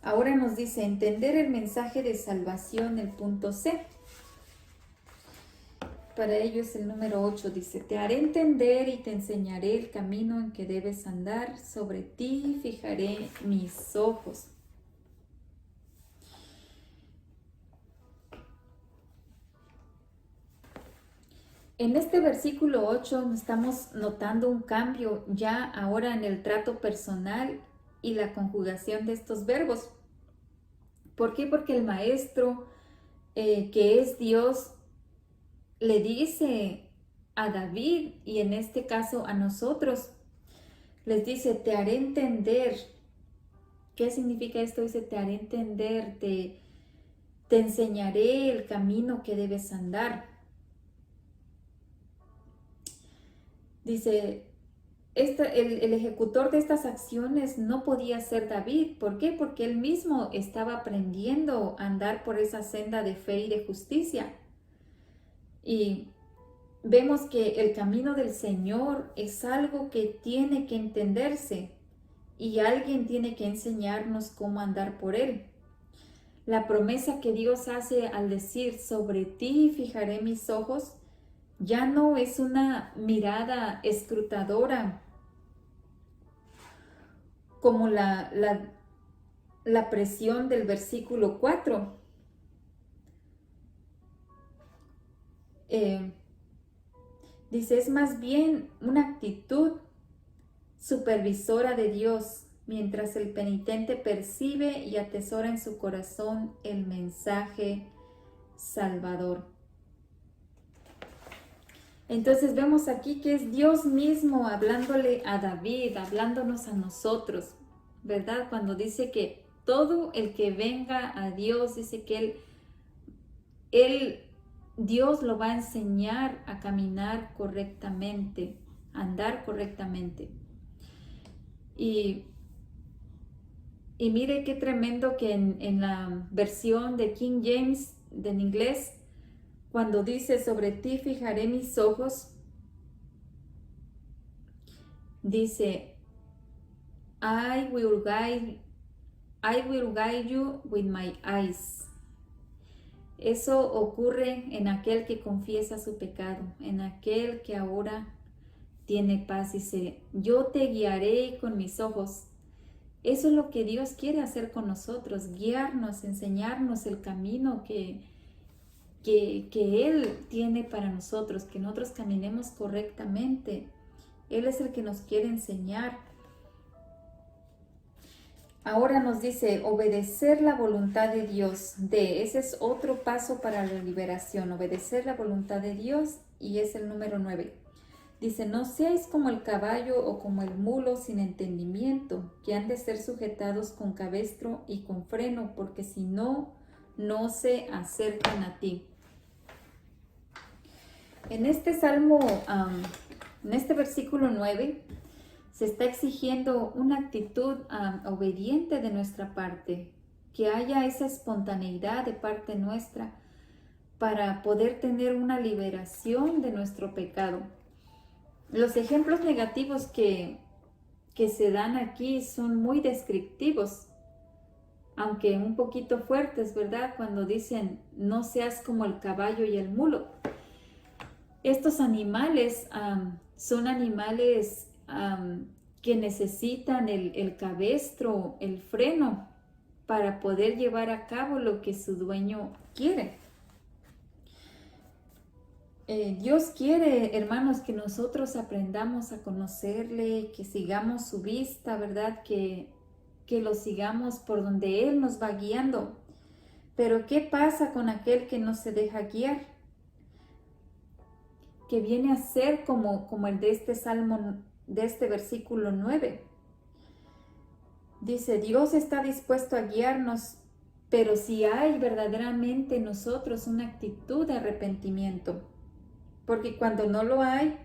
[SPEAKER 1] Ahora nos dice entender el mensaje de salvación, el punto C. Para ello es el número 8, dice: te haré entender y te enseñaré el camino en que debes andar, sobre ti fijaré mis ojos. En este versículo 8 estamos notando un cambio ya ahora en el trato personal y la conjugación de estos verbos. ¿Por qué? Porque el maestro, que es Dios, le dice a David, y en este caso a nosotros, les dice: te haré entender. ¿Qué significa esto? Dice: te haré entender, te enseñaré el camino que debes andar. Dice, el ejecutor de estas acciones no podía ser David. ¿Por qué? Porque él mismo estaba aprendiendo a andar por esa senda de fe y de justicia. Y vemos que el camino del Señor es algo que tiene que entenderse y alguien tiene que enseñarnos cómo andar por él. La promesa que Dios hace al decir: sobre ti fijaré mis ojos, ya no es una mirada escrutadora como la presión del versículo 4. Dice, es más bien una actitud supervisora de Dios, mientras el penitente percibe y atesora en su corazón el mensaje salvador. Entonces vemos aquí que es Dios mismo hablándole a David, hablándonos a nosotros, ¿verdad? Cuando dice que todo el que venga a Dios, dice que Dios lo va a enseñar a caminar correctamente, a andar correctamente. Y mire qué tremendo que en la versión de King James, en inglés, cuando dice: sobre ti fijaré mis ojos, dice: I will guide you with my eyes. Eso ocurre en aquel que confiesa su pecado, en aquel que ahora tiene paz. Dice: yo te guiaré con mis ojos. Eso es lo que Dios quiere hacer con nosotros: guiarnos, enseñarnos el camino que Él tiene para nosotros, que nosotros caminemos correctamente. Él es el que nos quiere enseñar. Ahora nos dice obedecer la voluntad de Dios. Ese es otro paso para la liberación, obedecer la voluntad de Dios, y es el número 9. Dice: no seáis como el caballo o como el mulo sin entendimiento, que han de ser sujetados con cabestro y con freno, porque si no, no se acercan a ti. En este salmo, en este versículo 9, se está exigiendo una actitud obediente de nuestra parte, que haya esa espontaneidad de parte nuestra para poder tener una liberación de nuestro pecado. Los ejemplos negativos que se dan aquí son muy descriptivos, aunque un poquito fuertes, ¿verdad? Cuando dicen, no seas como el caballo y el mulo. Estos animales son animales que necesitan el cabestro, el freno, para poder llevar a cabo lo que su dueño quiere. Dios quiere, hermanos, que nosotros aprendamos a conocerle, que sigamos su vista, ¿verdad? Que lo sigamos por donde Él nos va guiando. Pero ¿qué pasa con aquel que no se deja guiar? Que viene a ser como el de este salmo, de este versículo 9. Dice, Dios está dispuesto a guiarnos, pero si hay verdaderamente en nosotros una actitud de arrepentimiento. Porque cuando no lo hay,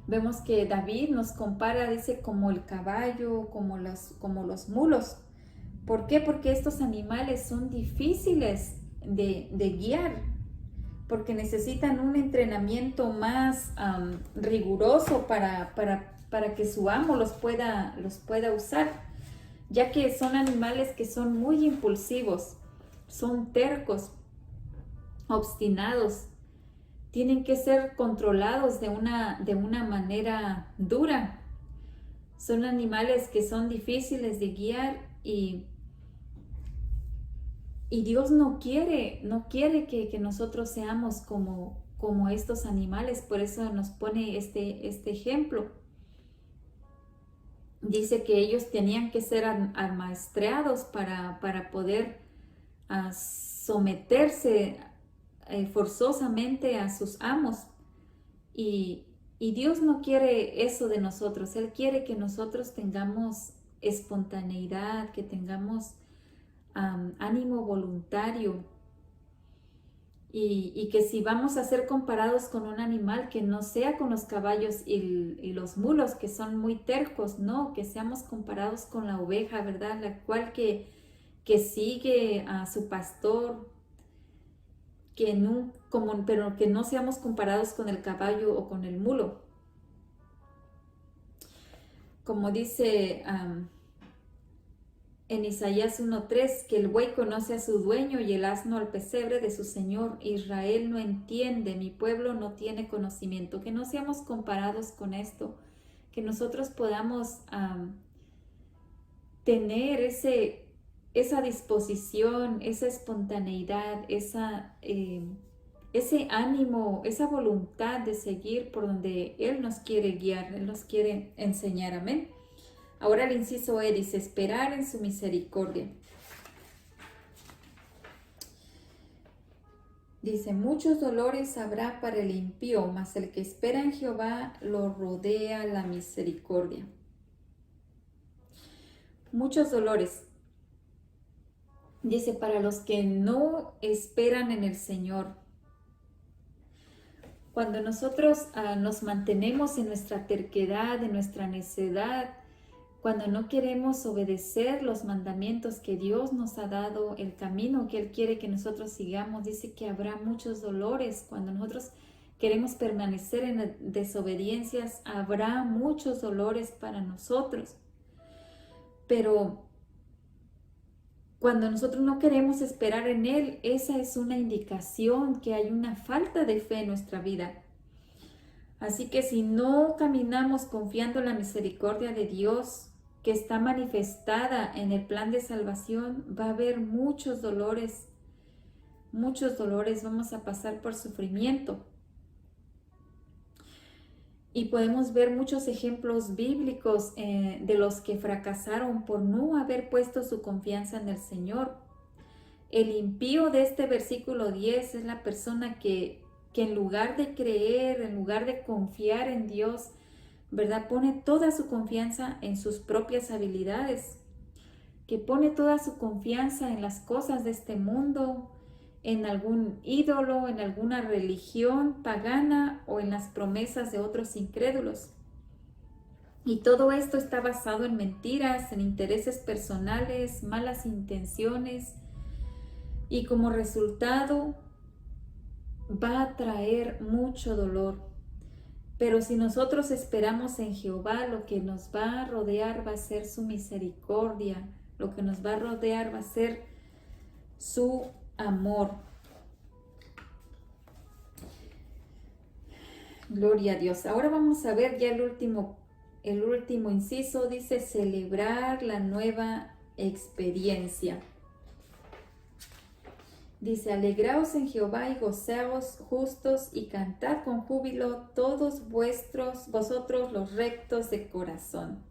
[SPEAKER 1] vemos que David nos compara, dice, como el caballo, como los mulos. ¿Por qué? Porque estos animales son difíciles de guiar, porque necesitan un entrenamiento más riguroso para que su amo los pueda usar, ya que son animales que son muy impulsivos, son tercos, obstinados, tienen que ser controlados de una manera dura. Son animales que son difíciles de guiar y Dios no quiere que nosotros seamos como estos animales, por eso nos pone este ejemplo. Dice que ellos tenían que ser amaestreados para poder someterse forzosamente a sus amos. Y Dios no quiere eso de nosotros. Él quiere que nosotros tengamos espontaneidad, que tengamos ánimo voluntario, y que si vamos a ser comparados con un animal, que no sea con los caballos y los mulos, que son muy tercos, no, que seamos comparados con la oveja, ¿verdad? La cual que sigue a su pastor, pero que no seamos comparados con el caballo o con el mulo. Como dice en Isaías 1:3, que el buey conoce a su dueño y el asno al pesebre de su señor. Israel no entiende, mi pueblo no tiene conocimiento. Que no seamos comparados con esto, que nosotros podamos tener esa disposición, esa espontaneidad, ese ánimo, esa voluntad de seguir por donde Él nos quiere guiar, Él nos quiere enseñar. Amén. Ahora el inciso E dice, esperar en su misericordia. Dice, muchos dolores habrá para el impío, mas el que espera en Jehová lo rodea la misericordia. Muchos dolores. Dice, para los que no esperan en el Señor. Cuando nosotros nos mantenemos en nuestra terquedad, en nuestra necedad, cuando no queremos obedecer los mandamientos que Dios nos ha dado, el camino que Él quiere que nosotros sigamos, dice que habrá muchos dolores. Cuando nosotros queremos permanecer en desobediencias, habrá muchos dolores para nosotros. Pero cuando nosotros no queremos esperar en Él, esa es una indicación que hay una falta de fe en nuestra vida. Así que si no caminamos confiando en la misericordia de Dios, que está manifestada en el plan de salvación, va a haber muchos dolores, vamos a pasar por sufrimiento. Y podemos ver muchos ejemplos bíblicos de los que fracasaron por no haber puesto su confianza en el Señor. El impío de este versículo 10 es la persona que en lugar de creer, en lugar de confiar en Dios, ¿verdad? Pone toda su confianza en sus propias habilidades. que pone toda su confianza en las cosas de este mundo, en algún ídolo, en alguna religión pagana o en las promesas de otros incrédulos. Y todo esto está basado en mentiras, en intereses personales, malas intenciones, y como resultado va a traer mucho dolor. Pero si nosotros esperamos en Jehová, lo que nos va a rodear va a ser su misericordia, lo que nos va a rodear va a ser su amor. Gloria a Dios. Ahora vamos a ver ya el último inciso. Dice celebrar la nueva experiencia. Dice, alegraos en Jehová y gozaos justos y cantad con júbilo todos vosotros los rectos de corazón.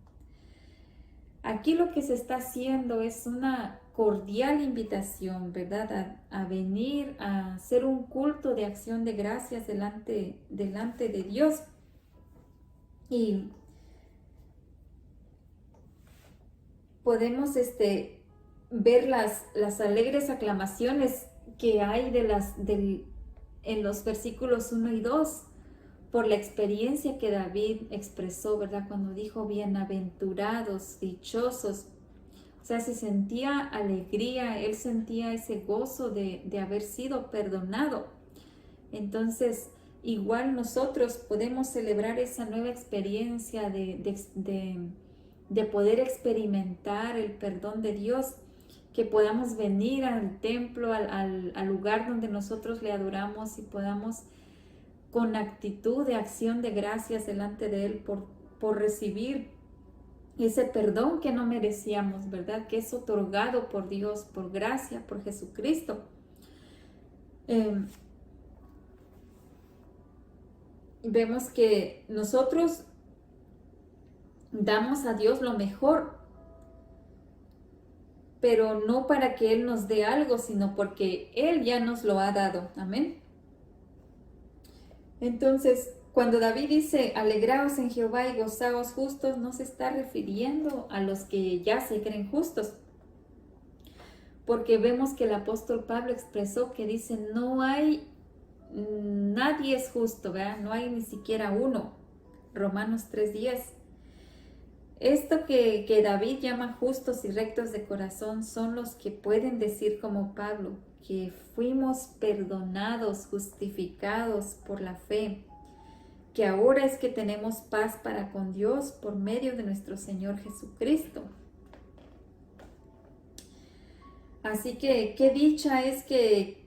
[SPEAKER 1] Aquí lo que se está haciendo es una cordial invitación, ¿verdad? A venir a hacer un culto de acción de gracias delante de Dios. Y podemos ver las alegres aclamaciones que hay en los versículos 1 y 2 por la experiencia que David expresó, ¿verdad? Cuando dijo bienaventurados, dichosos. O sea, se sentía alegría, él sentía ese gozo de haber sido perdonado. Entonces, igual nosotros podemos celebrar esa nueva experiencia de poder experimentar el perdón de Dios, que podamos venir al templo, al lugar donde nosotros le adoramos y podamos con actitud de acción de gracias delante de Él por recibir ese perdón que no merecíamos, ¿verdad? Que es otorgado por Dios, por gracia, por Jesucristo. Vemos que nosotros damos a Dios lo mejor, pero no para que Él nos dé algo, sino porque Él ya nos lo ha dado. Amén. Entonces, cuando David dice, alegraos en Jehová y gozaos justos, no se está refiriendo a los que ya se creen justos. Porque vemos que el apóstol Pablo expresó que dice, nadie es justo, ¿verdad? No hay ni siquiera uno. Romanos 3:10. Esto que David llama justos y rectos de corazón son los que pueden decir como Pablo, que fuimos perdonados, justificados por la fe, que ahora es que tenemos paz para con Dios por medio de nuestro Señor Jesucristo. Así que qué dicha es que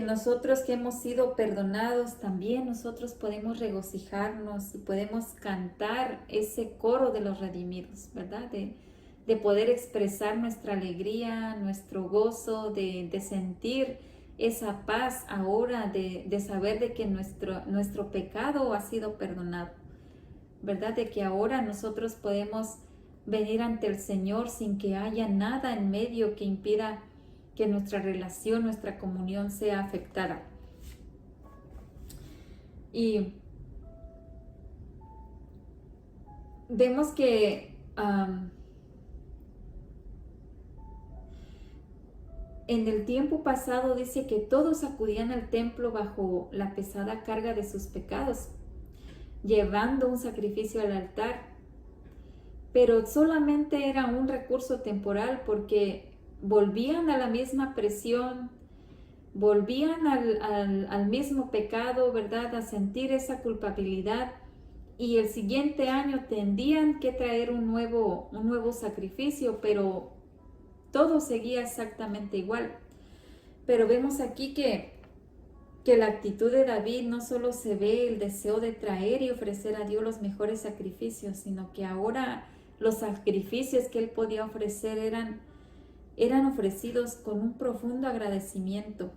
[SPEAKER 1] nosotros que hemos sido perdonados, también nosotros podemos regocijarnos y podemos cantar ese coro de los redimidos, ¿verdad? De poder expresar nuestra alegría, nuestro gozo, de sentir esa paz ahora, de saber de que nuestro pecado ha sido perdonado, ¿verdad? De que ahora nosotros podemos venir ante el Señor sin que haya nada en medio que impida que nuestra relación, nuestra comunión sea afectada. Y vemos que en el tiempo pasado dice que todos acudían al templo bajo la pesada carga de sus pecados, llevando un sacrificio al altar, pero solamente era un recurso temporal porque volvían a la misma presión, volvían al mismo pecado, ¿verdad? A sentir esa culpabilidad, y el siguiente año tendrían que traer un nuevo sacrificio, pero todo seguía exactamente igual. Pero vemos aquí que la actitud de David no solo se ve el deseo de traer y ofrecer a Dios los mejores sacrificios, sino que ahora los sacrificios que él podía ofrecer eran ofrecidos con un profundo agradecimiento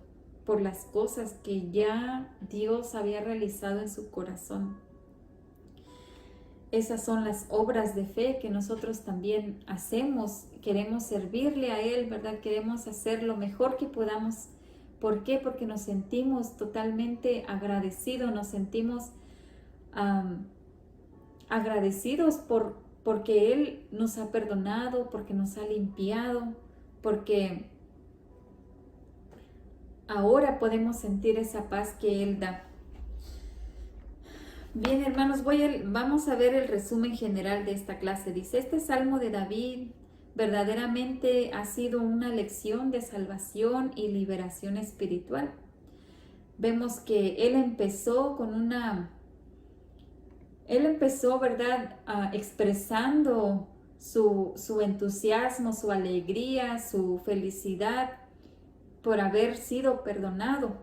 [SPEAKER 1] por las cosas que ya Dios había realizado en su corazón. Esas son las obras de fe que nosotros también hacemos. Queremos servirle a Él, ¿verdad? Queremos hacer lo mejor que podamos. ¿Por qué? Porque nos sentimos totalmente agradecidos, nos sentimos agradecidos porque Él nos ha perdonado, porque nos ha limpiado, porque ahora podemos sentir esa paz que Él da. Bien, hermanos, vamos a ver el resumen general de esta clase. Dice, este Salmo de David verdaderamente ha sido una lección de salvación y liberación espiritual. Vemos que él empezó, ¿verdad?, expresando su entusiasmo, su alegría, su felicidad por haber sido perdonado.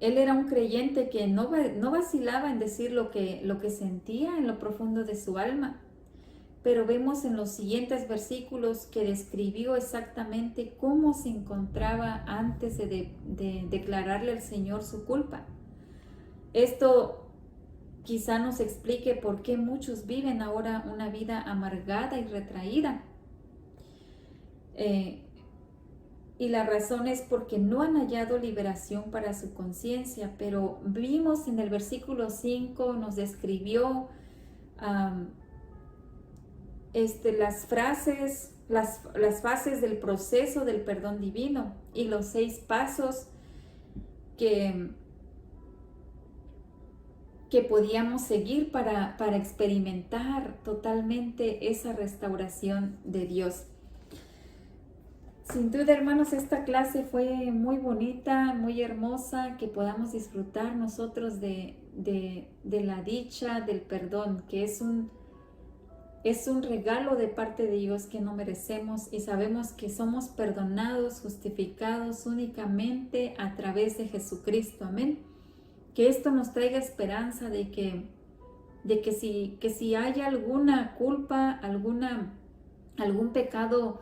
[SPEAKER 1] Él era un creyente que no vacilaba en decir lo que sentía en lo profundo de su alma. Pero vemos en los siguientes versículos que describió exactamente cómo se encontraba antes de declararle al Señor su culpa. Esto quizá nos explique por qué muchos viven ahora una vida amargada y retraída. Y la razón es porque no han hallado liberación para su conciencia. Pero vimos en el versículo 5, nos describió las fases del proceso del perdón divino y los 6 pasos que podíamos seguir para experimentar totalmente esa restauración de Dios. Sin duda, hermanos, esta clase fue muy bonita, muy hermosa, que podamos disfrutar nosotros de la dicha del perdón, que es un regalo de parte de Dios que no merecemos, y sabemos que somos perdonados, justificados únicamente a través de Jesucristo. Amén. Que esto nos traiga esperanza de que si hay alguna culpa, algún pecado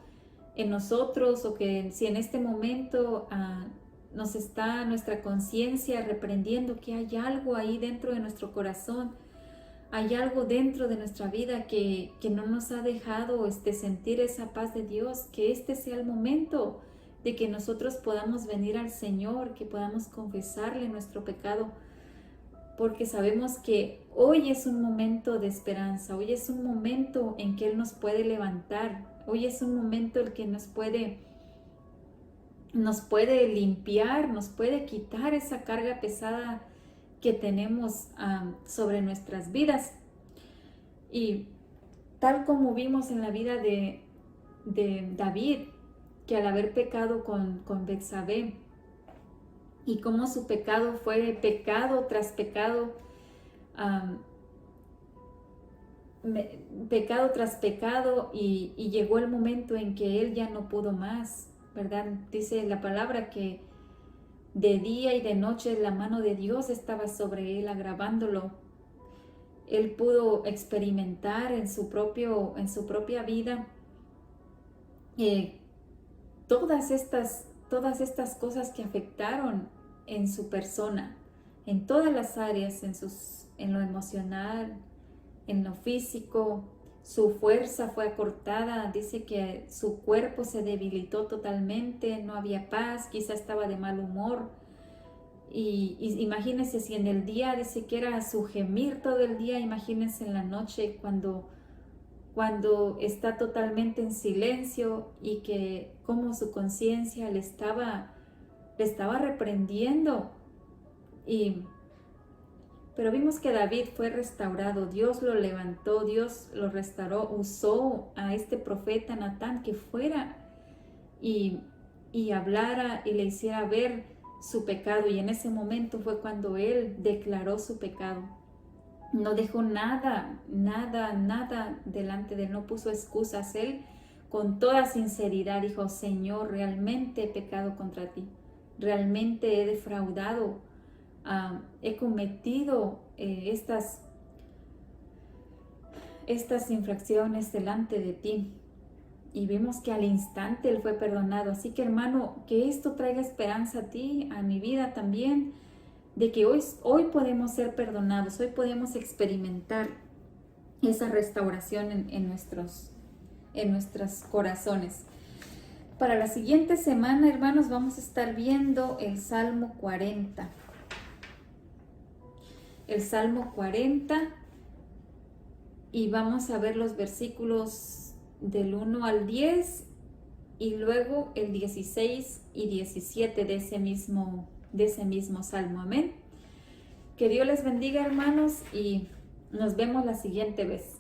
[SPEAKER 1] en nosotros, o que si en este momento nos está nuestra conciencia reprendiendo que hay algo ahí dentro de nuestro corazón, hay algo dentro de nuestra vida que no nos ha dejado sentir esa paz de Dios, que este sea el momento de que nosotros podamos venir al Señor, que podamos confesarle nuestro pecado, porque sabemos que hoy es un momento de esperanza, hoy es un momento en que Él nos puede levantar, hoy es un momento en que nos puede limpiar, nos puede quitar esa carga pesada que tenemos sobre nuestras vidas. Y tal como vimos en la vida de David, que al haber pecado con Betsabé, y cómo su pecado fue pecado tras pecado, pecado tras pecado, y llegó el momento en que él ya no pudo más, ¿verdad? Dice la palabra que de día y de noche la mano de Dios estaba sobre él, agravándolo. Él pudo experimentar en su propia vida todas estas cosas que afectaron en su persona, en todas las áreas, en lo emocional, en lo físico. Su fuerza fue acortada, dice que su cuerpo se debilitó totalmente, no había paz, quizá estaba de mal humor. Y imagínense si en el día dice que era su gemir todo el día, imagínense en la noche cuando está totalmente en silencio, y que como su conciencia le estaba reprendiendo. Pero vimos que David fue restaurado, Dios lo levantó, Dios lo restauró, usó a este profeta Natán que fuera y hablara y le hiciera ver su pecado, y en ese momento fue cuando él declaró su pecado. No dejó nada delante de él, no puso excusas. Él con toda sinceridad dijo: Señor, realmente he pecado contra ti, realmente he defraudado, he cometido estas infracciones delante de ti. Y vemos que al instante él fue perdonado. Así que, hermano, que esto traiga esperanza a ti, a mi vida también, de que hoy podemos ser perdonados, hoy podemos experimentar esa restauración en nuestros corazones. Para la siguiente semana, hermanos, vamos a estar viendo el Salmo 40. El Salmo 40 y vamos a ver los versículos del 1 al 10 y luego el 16 y 17 de ese mismo salmo. Amén. Que Dios les bendiga, hermanos, y nos vemos la siguiente vez.